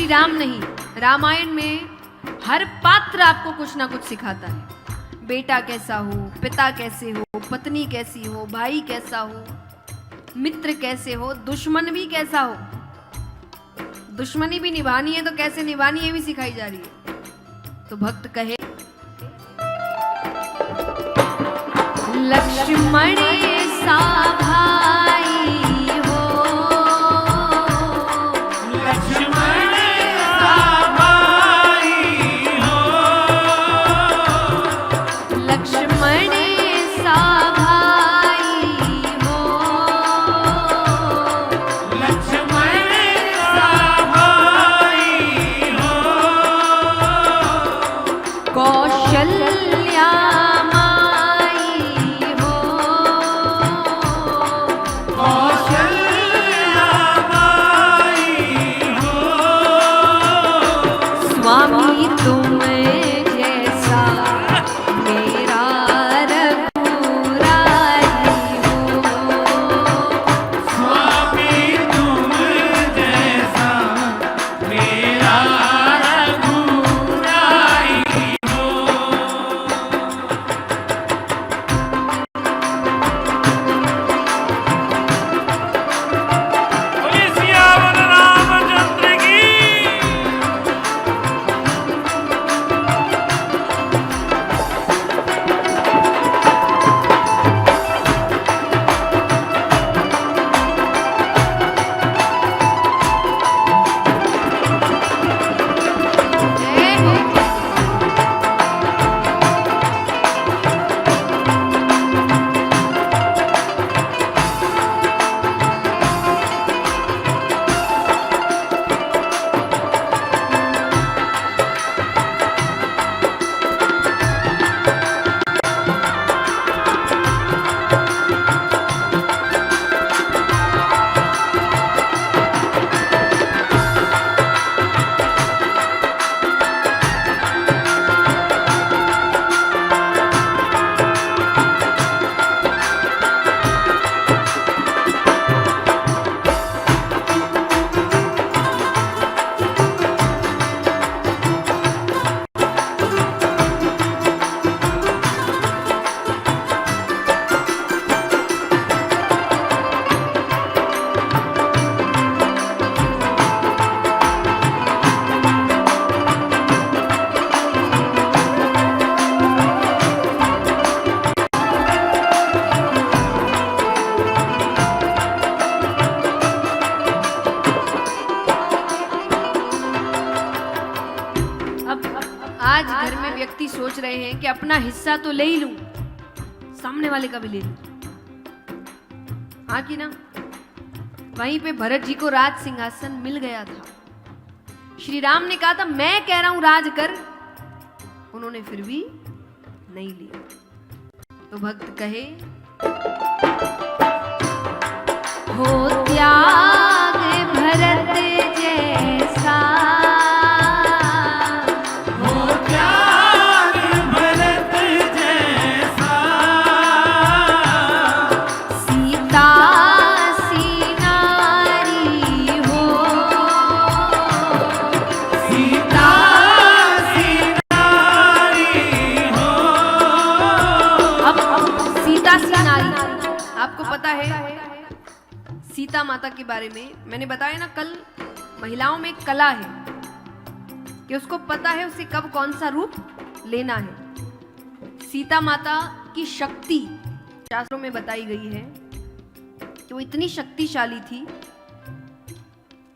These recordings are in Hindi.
राम नहीं, रामायण में हर पात्र आपको कुछ ना कुछ सिखाता है। बेटा कैसा हो, पिता कैसे हो, पत्नी कैसी हो, भाई कैसा हो, मित्र कैसे हो, दुश्मन भी कैसा हो। दुश्मनी भी निभानी है तो कैसे निभानी है भी सिखाई जा रही है। तो भक्त कहे लक्ष्मण सा भाई हो, लक्ष्मण सा भाई हो, लक्ष्मण सा भाई हो, लक्ष्मण सा भाई हो, कौशल्या स्वामी तुम जैसा मेरा रघुराई हो, स्वामी तुम जैसा मेरा रघुराई हो। बोलिए सियावर रामचंद्र की। आज घर में व्यक्ति सोच रहे हैं कि अपना हिस्सा तो ले ही लूं, सामने वाले का भी ले लूं। हाँ कि ना? वहीं पे भरत जी को राज सिंहासन मिल गया था। श्री राम ने कहा था मैं कह रहा हूं राज कर, उन्होंने फिर भी नहीं लिया। तो भक्त कहे हो त्याग भरत जैसा, आपको पता है सीता माता के बारे में मैंने बताया ना कल, महिलाओं में एक कला है कि उसको पता है उसे कब कौन सा रूप लेना है। सीता माता की शक्ति शास्त्रों में बताई गई है कि वो इतनी शक्तिशाली थी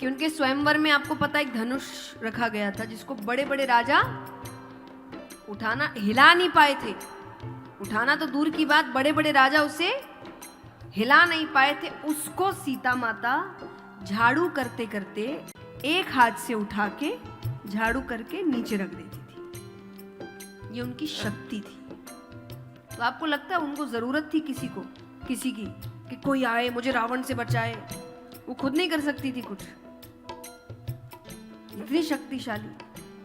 कि उनके स्वयंवर में आपको पता एक धनुष रखा गया था जिसको बड़े बड़े राजा उठाना हिला नहीं पाए थे। उठाना तो दूर की बात, बड़े बड़े राजा उसे हिला नहीं पाए थे। उसको सीता माता झाड़ू करते करते एक हाथ से उठा के झाड़ू करके नीचे रख देती थी। ये उनकी शक्ति थी। तो आपको लगता है उनको जरूरत थी किसी की कि कोई आए मुझे रावण से बचाए? वो खुद नहीं कर सकती थी कुछ, इतनी शक्तिशाली।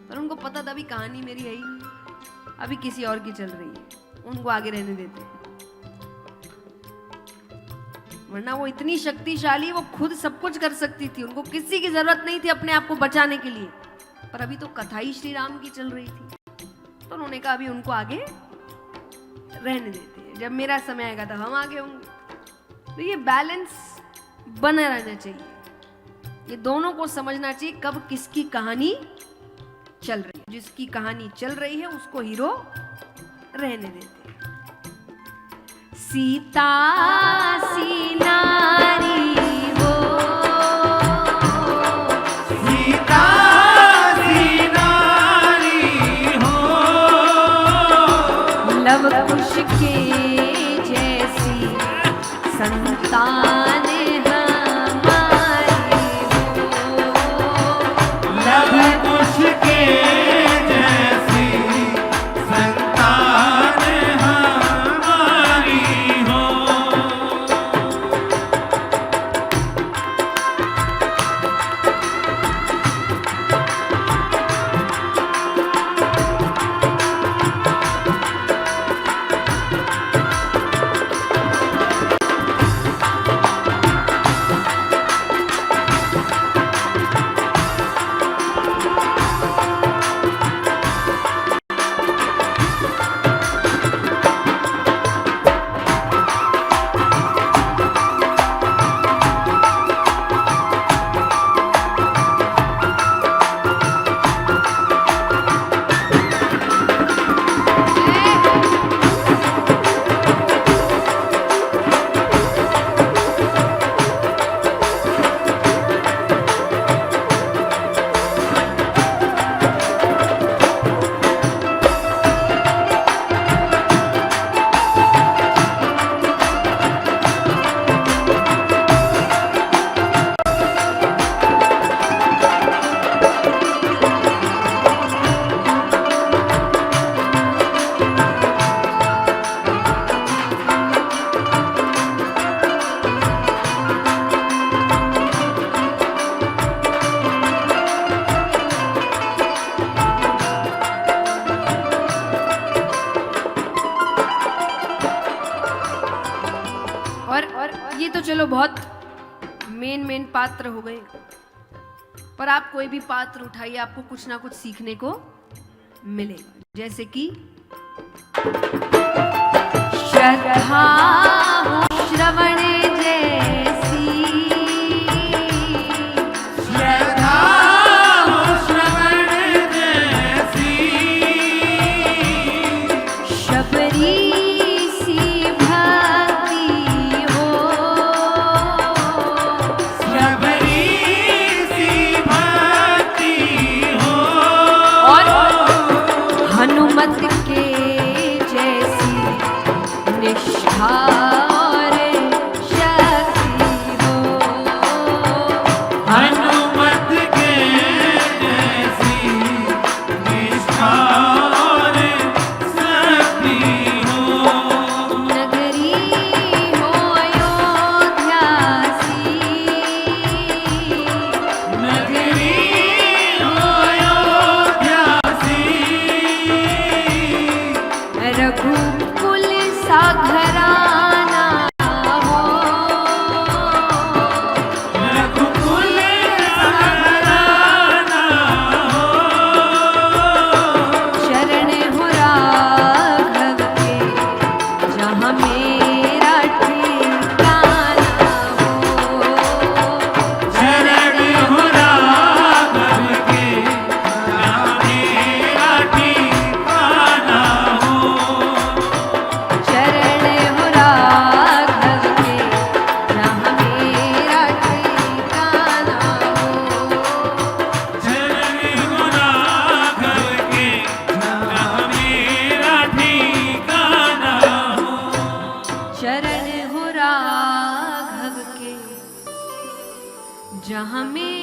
पर उनको पता था अभी कहानी मेरी है ही नहीं, अभी किसी और की चल रही है, उनको आगे रहने देते हैं। वरना वो इतनी शक्तिशाली, वो खुद सब कुछ कर सकती थी, उनको किसी की जरूरत नहीं थी अपने आप को बचाने के लिए। पर अभी तो कथा ही श्री राम की चल रही थी, तो उन्होंने कहा अभी उनको आगे रहने देते हैं, जब मेरा समय आएगा तब हम आगे होंगे। तो ये बैलेंस बना रहना चाहिए, ये दोनों को समझना चाहिए कब किसकी कहानी चल रही है। जिसकी कहानी चल रही है उसको हीरो रहने देते हैं। सीता सी नारी हो, सीता सी नारी हो, लव कुश के जैसी संतान हमारी हो, लव कुश के जैसी संतान हमारी हो। और ये तो चलो बहुत मेन पात्र हो गए, पर आप कोई भी पात्र उठाइए आपको कुछ ना कुछ सीखने को मिलेगा। जैसे कि श्रद्धा हो श्रवण जैसी, श्रद्धा हो श्रवण जैसी, शबरी सी भक्ति हो, शबरी सी भक्ति हो, और हनुमत के जैसी निष्ठा और शक्ति हो, हनुमत के जैसी निष्ठा और शक्ति हो, नगरी हो अयोध्या सी, नगरी हो अयोध्या सी, रघुकुल सा घराना हो, रघुकुल घराना हो, शरण हो राघव के जहाँ मेरा ठिकाना हो, शरण हो राघव के जहाँ मेरा ठिकाना हो, शरण हो राघव के जहाँ मेरा ठिकाना हो, शरण हो राघव के जहाँ मेरा ठिकाना हो, शरण हो राघव के जहाँ मेरा